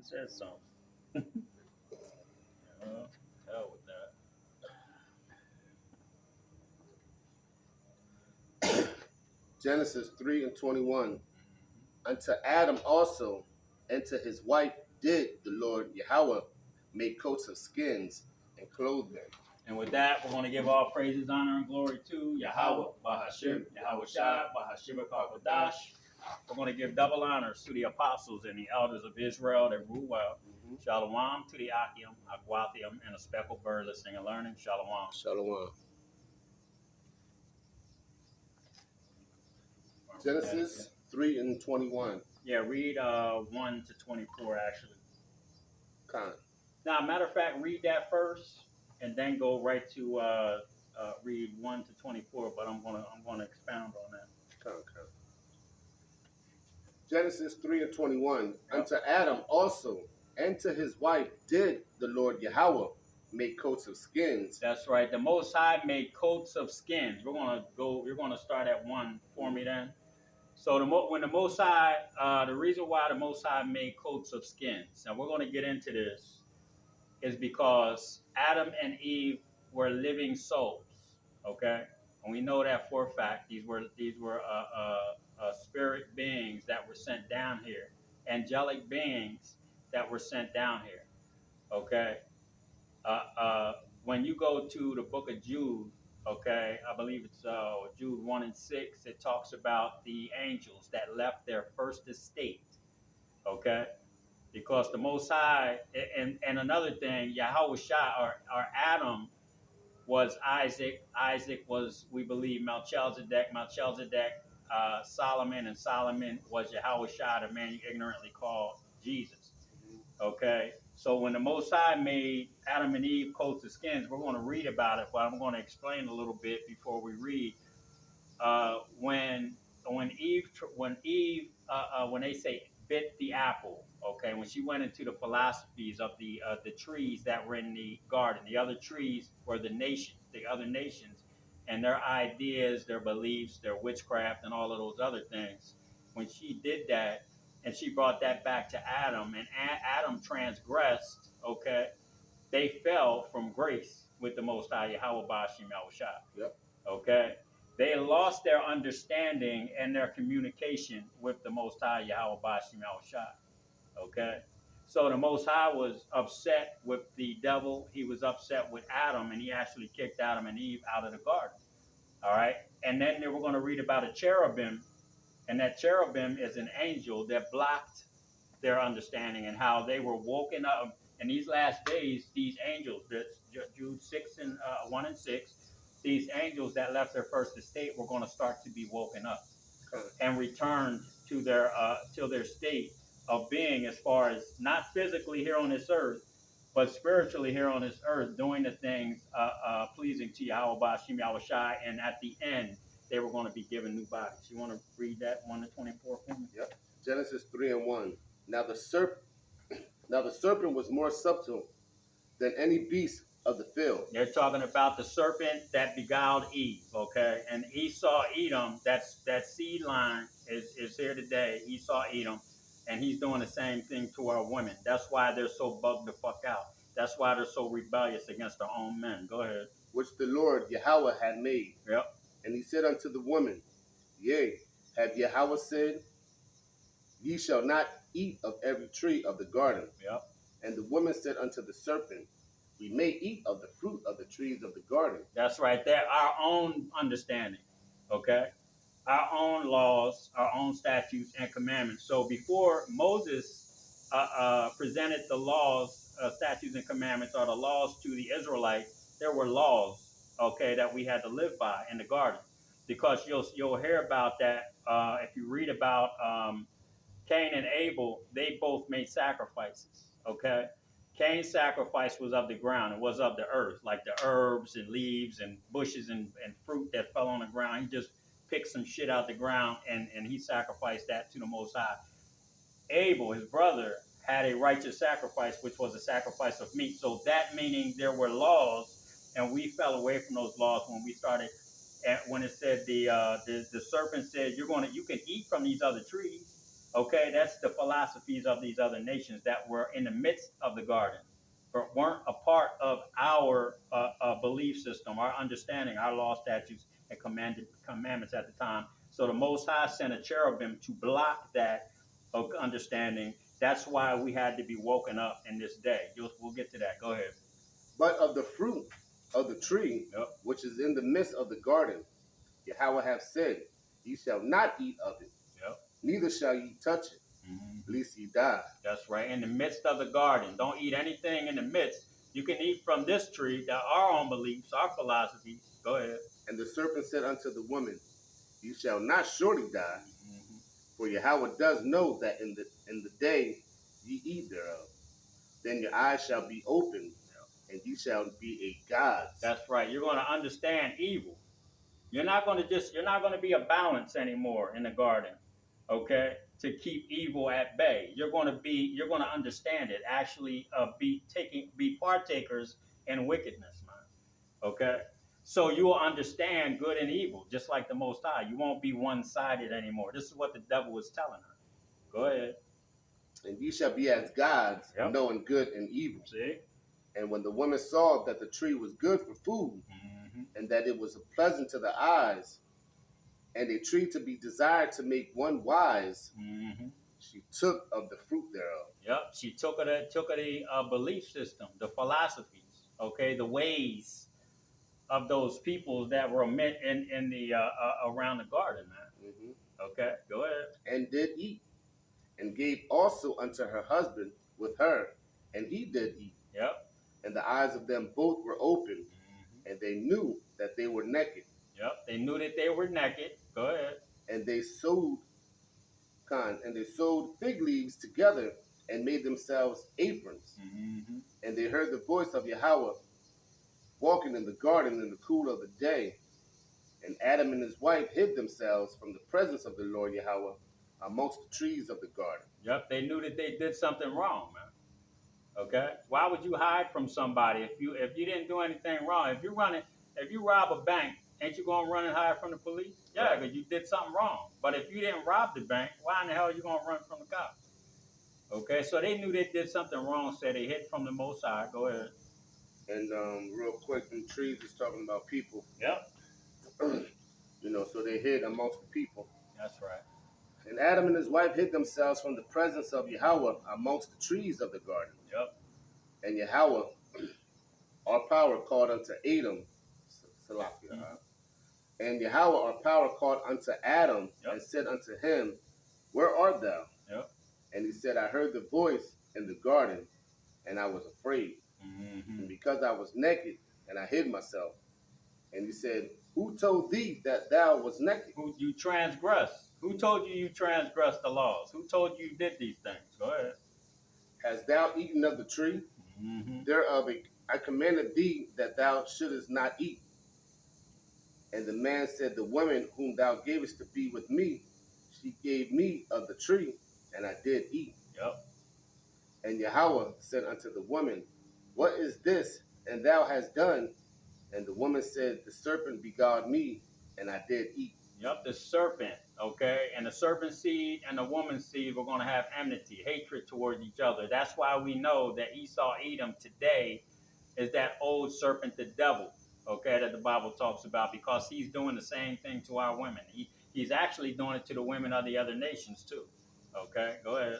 said something. Hell with that. Genesis 3:21. Unto Adam also, and to his wife did the Lord Yahweh make coats of skins and clothe them. And with that, we're going to give all praises, honor, and glory to Yahweh, Bahashim, Yahweh Shai, Bahashim Kodash. We're going to give double honors to the apostles and the elders of Israel that rule well. Shalom to the Achium, Aquathium, and a speckled bird listening and learning. Shalom. Shalom. Genesis 3:21. Yeah, read 1 to 24 actually. Now, matter of fact, read that first, and then go right to read 1 to 24. But I'm gonna expound on that. Genesis 3:21. Unto Adam also, and to his wife did the Lord Yahweh make coats of skins. That's right. The Most High made coats of skins. You're gonna start at 1 for me then. So when the Most High, the reason why the Most High made coats of skins, and we're going to get into this, is because Adam and Eve were living souls. Okay, and we know that for a fact. These were spirit beings that were sent down here, angelic beings that were sent down here. Okay, when you go to the book of Jude. Okay, I believe it's Jude 1 and 6. It talks about the angels that left their first estate. Okay, because the Most High, and another thing, Yahweh Shai or Adam was Isaac. Isaac was, we believe, Melchizedek. Solomon, and Solomon was Yahweh Shai, the man you ignorantly call Jesus. Okay, so when the Most High made Adam and Eve coats of skins, we're going to read about it, but I'm going to explain a little bit before we read. When they say bit the apple, okay, when she went into the philosophies of the trees that were in the garden, the other trees were the other nations, and their ideas, their beliefs, their witchcraft, and all of those other things. When she did that, and she brought that back to Adam, and Adam transgressed, okay, they fell from grace with the Most High, Yahweh Bashim Yahushua. Yep. Okay? They lost their understanding and their communication with the Most High, Yahweh Bashim Yahushua. Okay? So the Most High was upset with the devil. He was upset with Adam, and he actually kicked Adam and Eve out of the garden. All right? And then we're going to read about a cherubim. And that cherubim is an angel that blocked their understanding, and how they were woken up in these last days. These angels, Jude 1 and 6, these angels that left their first estate were going to start to be woken up and returned to their state of being, as far as not physically here on this earth, but spiritually here on this earth, doing the things pleasing to Yahweh Bashim Yahushai, and at the end, they were going to be given new bodies. You want to read that 1 to 24 for me? Yep. Genesis 3:1. Now the serpent was more subtle than any beast of the field. They're talking about the serpent that beguiled Eve, okay? And Esau, Edom, that seed line is here today. Esau, Edom, and he's doing the same thing to our women. That's why they're so bugged the fuck out. That's why they're so rebellious against their own men. Go ahead. Which the Lord Yahweh had made. Yep. And he said unto the woman, Yea, have Yahweh said, Ye shall not eat of every tree of the garden. Yep. And the woman said unto the serpent, We may eat of the fruit of the trees of the garden. That's right there. Our own understanding, okay? Our own laws, our own statutes and commandments. So before Moses presented the laws, statutes and commandments, or the laws to the Israelites, there were laws, okay, that we had to live by in the garden. Because you'll hear about that if you read about Cain and Abel. They both made sacrifices, okay? Cain's sacrifice was of the ground. It was of the earth, like the herbs and leaves and bushes and fruit that fell on the ground. He just picked some shit out the ground and he sacrificed that to the Most High. Abel, his brother, had a righteous sacrifice, which was a sacrifice of meat. So that meaning there were laws, and we fell away from those laws when we started. When it said the serpent said, you can eat from these other trees. Okay, that's the philosophies of these other nations that were in the midst of the garden, but weren't a part of our belief system, our understanding, our law, statutes, and commandments at the time. So the Most High sent a cherubim to block that understanding. That's why we had to be woken up in this day. We'll get to that. Go ahead. But of the fruit of the tree, Yep. which is in the midst of the garden, Yahweh hath said, ye shall not eat of it, Yep. neither shall ye touch it, lest ye die. That's right. In the midst of the garden. Don't eat anything in the midst. You can eat from this tree, that our own beliefs, our philosophies. Go ahead. And the serpent said unto the woman, ye shall not surely die, for Yahweh does know that in the day ye eat thereof, then your eyes shall be opened, and ye shall be a gods. That's right. You're going to understand evil. You're not going to be a balance anymore in the garden, okay? To keep evil at bay. You're going to understand it. Actually, be partakers in wickedness, man. Okay? So you will understand good and evil, just like the Most High. You won't be one-sided anymore. This is what the devil was telling her. Go ahead. And ye shall be as gods, Yep. knowing good and evil. See? And when the woman saw that the tree was good for food, and that it was pleasant to the eyes, and a tree to be desired to make one wise, she took of the fruit thereof. Yep, she took of the belief system, the philosophies, okay, the ways of those peoples that were met in the around the garden, man. Okay, go ahead. And did eat, and gave also unto her husband with her, and he did eat. Yep. And the eyes of them both were open, and they knew that they were naked. Yep, they knew that they were naked. Go ahead. And they sewed fig leaves together and made themselves aprons. And they heard the voice of Yahweh walking in the garden in the cool of the day. And Adam and his wife hid themselves from the presence of the Lord Yahweh amongst the trees of the garden. Yep, they knew that they did something wrong, man. Okay, why would you hide from somebody if you didn't do anything wrong? If you rob a bank, ain't you gonna run and hide from the police? Yeah, because you did something wrong. But if you didn't rob the bank, why in the hell are you gonna run from the cops? Okay, so they knew they did something wrong, so they hid from the Most High. Go ahead. And real quick, the trees is talking about people. Yep. So they hid amongst the people. That's right. And Adam and his wife hid themselves from the presence of Yahweh amongst the trees of the garden. Yep. And Yahweh, our power, called unto Adam, and Yahweh, our power, called unto Adam, and said unto him, where art thou? Yep. And he said, I heard the voice in the garden, and I was afraid. And because I was naked, and I hid myself. And he said, who told thee that thou was naked? Who you transgressed? Who told you transgressed the laws? Who told you did these things? Go ahead. Hast thou eaten of the tree? Thereof I commanded thee that thou shouldest not eat. And the man said, the woman whom thou gavest to be with me, she gave me of the tree, and I did eat. Yep. And Yahweh said unto the woman, what is this, and thou hast done? And the woman said, the serpent beguiled me, and I did eat. Yep, the serpent, okay? And the serpent seed and the woman's seed were going to have enmity, hatred towards each other. That's why we know that Esau, Edom today is that old serpent, the devil, okay, that the Bible talks about, because he's doing the same thing to our women. He's actually doing it to the women of the other nations too. Okay, go ahead.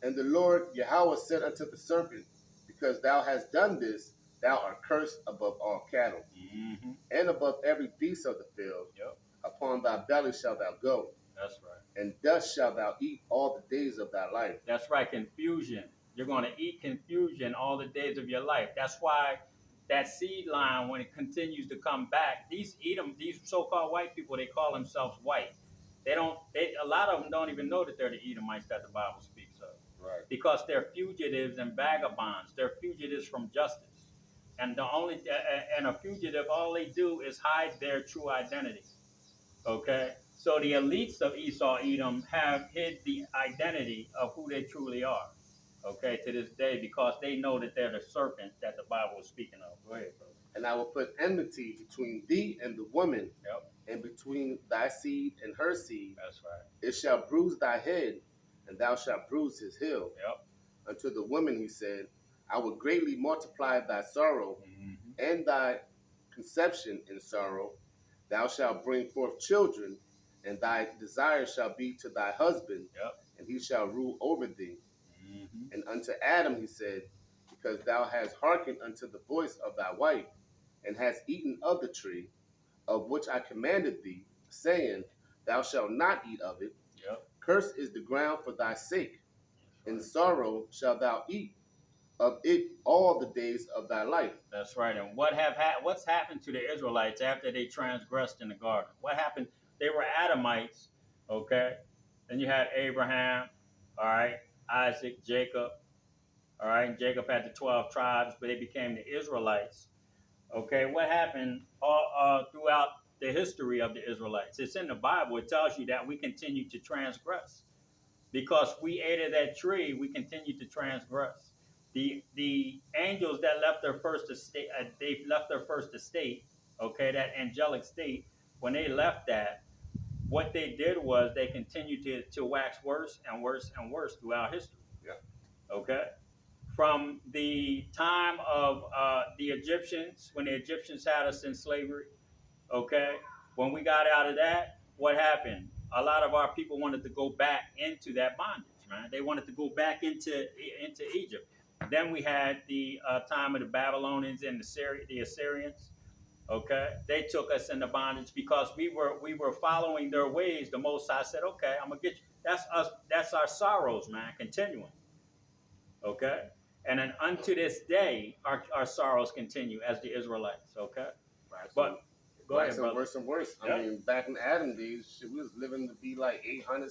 And the Lord Yahweh said unto the serpent, because thou hast done this, thou art cursed above all cattle, and above every beast of the field. Yep. Upon thy belly shalt thou go. That's right. And dust shalt thou eat all the days of thy life. That's right, confusion. You're going to eat confusion all the days of your life. That's why that seed line, when it continues to come back, these so-called white people, they call themselves white. A lot of them don't even know that they're the Edomites that the Bible speaks of. Right. Because they're fugitives and vagabonds. They're fugitives from justice. And a fugitive, all they do is hide their true identity. Okay? So the elites of Esau, Edom have hid the identity of who they truly are. Okay, to this day, because they know that they're the serpent that the Bible is speaking of. Go ahead, brother. And I will put enmity between thee and the woman, Yep. and between thy seed and her seed. That's right. It shall bruise thy head, and thou shalt bruise his heel. Yep. Unto the woman he said, I will greatly multiply thy sorrow and thy conception in sorrow. Thou shalt bring forth children, and thy desire shall be to thy husband, Yep. and he shall rule over thee. And unto Adam he said, because thou hast hearkened unto the voice of thy wife, and hast eaten of the tree, of which I commanded thee, saying, thou shalt not eat of it. Yep. Cursed is the ground for thy sake. Right. In sorrow shalt thou eat of it all the days of thy life. That's right. And what's happened to the Israelites after they transgressed in the garden? What happened? They were Adamites, okay? Then you had Abraham, all right, Isaac, Jacob, all right? And Jacob had the 12 tribes, but they became the Israelites. Okay, what happened all throughout the history of the Israelites? It's in the Bible. It tells you that we continue to transgress. Because we ate of that tree, we continue to transgress. The angels that left their first estate, they left their first estate, okay, that angelic state. When they left that, what they did was they continued to wax worse and worse and worse throughout history. Yeah. Okay. From the time of the Egyptians, when the Egyptians had us in slavery, okay, when we got out of that, what happened? A lot of our people wanted to go back into that bondage, man. They wanted to go back into Egypt. Then we had the time of the Babylonians and the Assyrians. Okay, they took us into bondage because we were following their ways. The Most High said, "Okay, I'm gonna get you." That's us. That's our sorrows, man. Continuing. Okay, and then unto this day, our sorrows continue as the Israelites. Okay, Right. but go ahead, brother. Worse and worse. I mean, back in Adam days, we was living to be like 800.